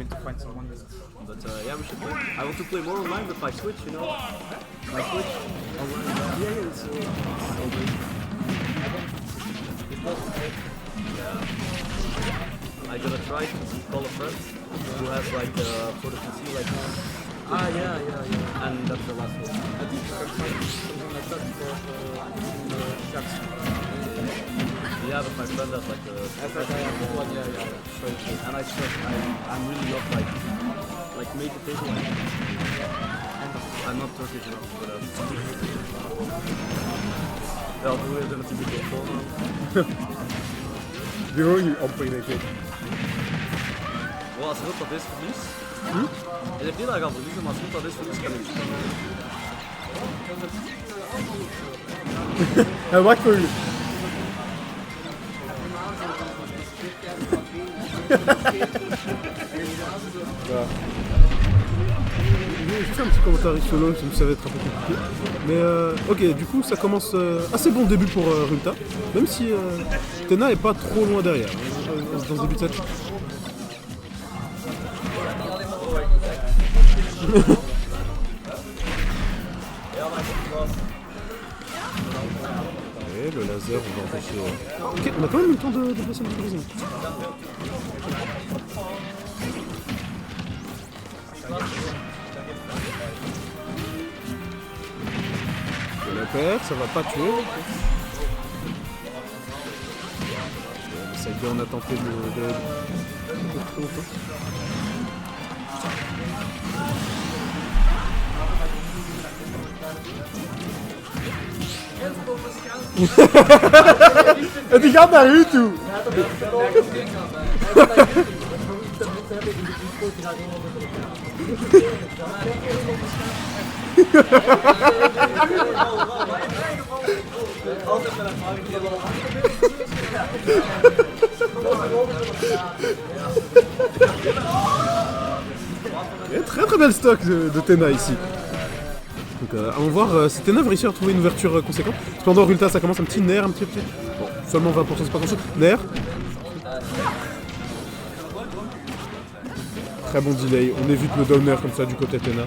going to find someone that... But yeah, we should play. I want to play more online with my Switch, you know. My Switch online. Yeah, it's so good. I gotta try to call a friend who has like for the PC like. Yeah. And that's the last one. I think you can find something like that for chats. Yeah, but my friend has like the. Yeah. And I'm really not like make a table. I'm not Turkish enough for that. Ja, hoe is het natuurlijk ook gewoon. Die hoor je amper, denk ik. Well, als Rood dat is verlies. En je hebt niet dat gaan verliezen, maar als Rood dat is verlies, kan ik. Hij wacht voor je. Ja. Je vais faire un petit commentaire solo, ça va être un peu compliqué. Mais ok, du coup ça commence assez bon début pour Rulta, même si Tena est pas trop loin derrière dans ce début de set. Ok, le laser, on va empêcher... Ok, on a quand même eu le temps de passer le brising. Le père, ça va pas tuer. Ça bien, on a tenté de trop longtemps. Die gaat naar u toe! Il y a très belle stock de Tena ici. Donc allons voir si Tena va réussir à trouver une ouverture conséquente. Cependant Rulta ça commence un petit nerf, un petit. Bon, seulement 20%, c'est pas grand chose. Nerf. Très bon delay, on évite le downer comme ça du côté Tena.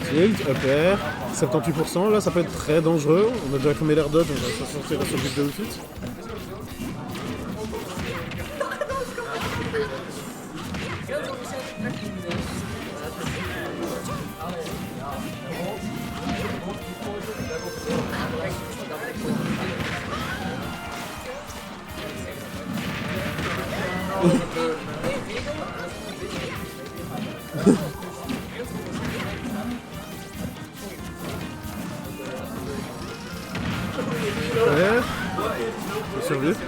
Tilt, up air, 78%, là ça peut être très dangereux. On a déjà cramé l'air dodge, on va s'en sortir sur le but de Ufit. Ouais, j'ai survécu.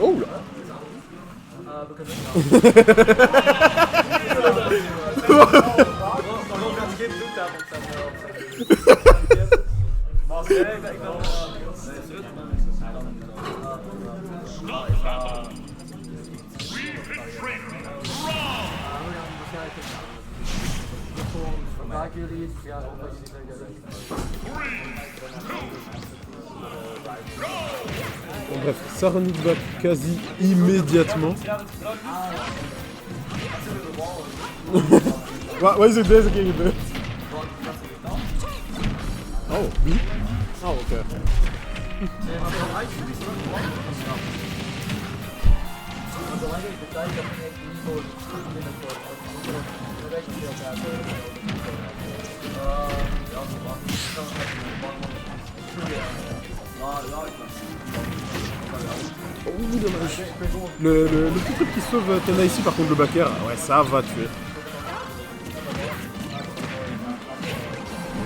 Oh là. Bon, bref, ça renouve back quasi immédiatement. What is it there again? Oh, B? Oh, okay. Oh, dommage. Le petit truc qui sauve Tena ici, par contre, le back air, ouais, ça va tuer.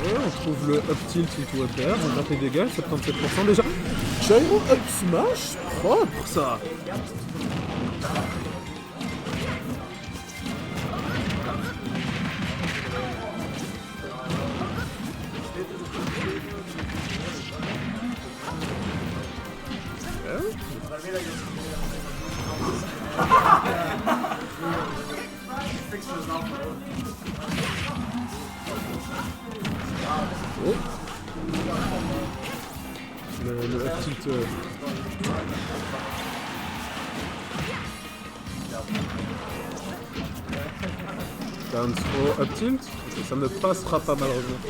Ouais, on trouve le up tilt into up air, on tape les dégâts, 77% déjà. Gyro up smash, propre ça. Down throw up tilt. Ok, ça ne passera pas malheureusement.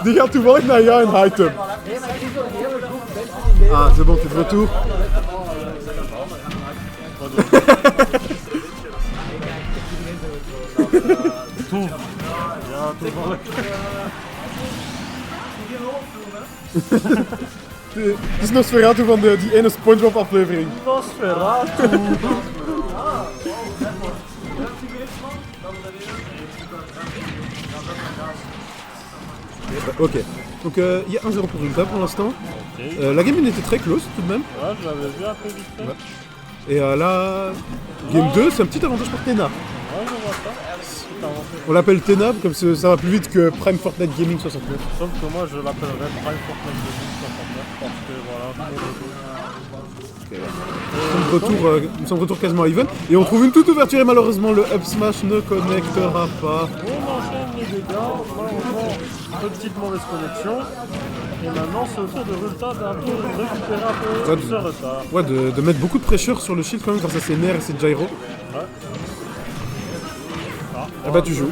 Die gaat toevallig naar jou in high tub. Ah, c'est bon, t'es de retour. Ja, toevallig. Het is Nosferatu van die ene SpongeBob aflevering. Nosferatu. Ok, donc il y a 1-0 pour Rumta pour l'instant. Ok. La game était très close tout de même. Ouais, je l'avais vu un peu vite fait. Ouais. Et là, game 2, c'est un petit avantage pour Tena. Ouais, je vois ça. Tout avancé. On l'appelle Tena comme ça va plus vite que Prime Fortnite Gaming 69. Sauf que moi, je l'appellerais Prime Fortnite 2069 parce que voilà, Nous sommes de retour quasiment even. Et on trouve une toute ouverture et malheureusement le up smash ne connectera pas. on enchaîne les dégâts, malheureusement, petite mauvaise connexion. Et maintenant, c'est au tour de Rulta d'un peu récupérer un peu ce retard. Ouais, de mettre beaucoup de pressure sur le shield quand même grâce à ses nerfs et ses gyros. Ouais. Et bah tu joues.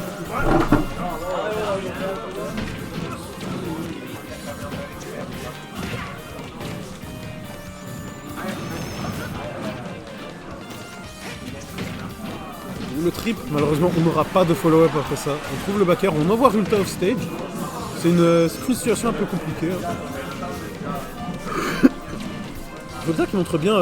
Le trip, malheureusement, on n'aura pas de follow-up après ça. On trouve le backer, on envoie Rulta off stage. C'est une situation un peu compliquée. Rulta qui montre bien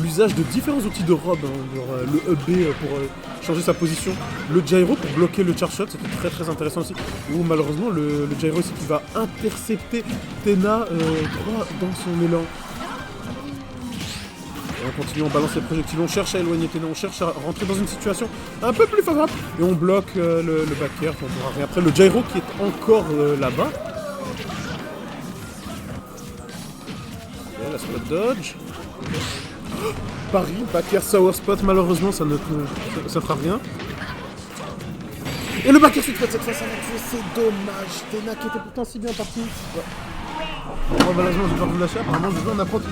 l'usage de différents outils de robe, hein, genre le up B pour changer sa position, le gyro pour bloquer le charge shot, c'était très très intéressant aussi. Ou malheureusement le gyro ici qui va intercepter Tena droit dans son élan. Et on continue, on balance les projectiles, on cherche à éloigner Tena, on cherche à rentrer dans une situation un peu plus favorable. Et on bloque le back air. Et après le gyro qui est encore là-bas. Ok, la spot dodge. Oh, Paris, back air sour spot, malheureusement ça ne fera rien. Et le back air suite cette fois ça va tuer, c'est dommage. Tena qui était pourtant si bien parti. Ouais. Bon, malheureusement je vais pas vous lâcher, apparemment je veux un apprenti.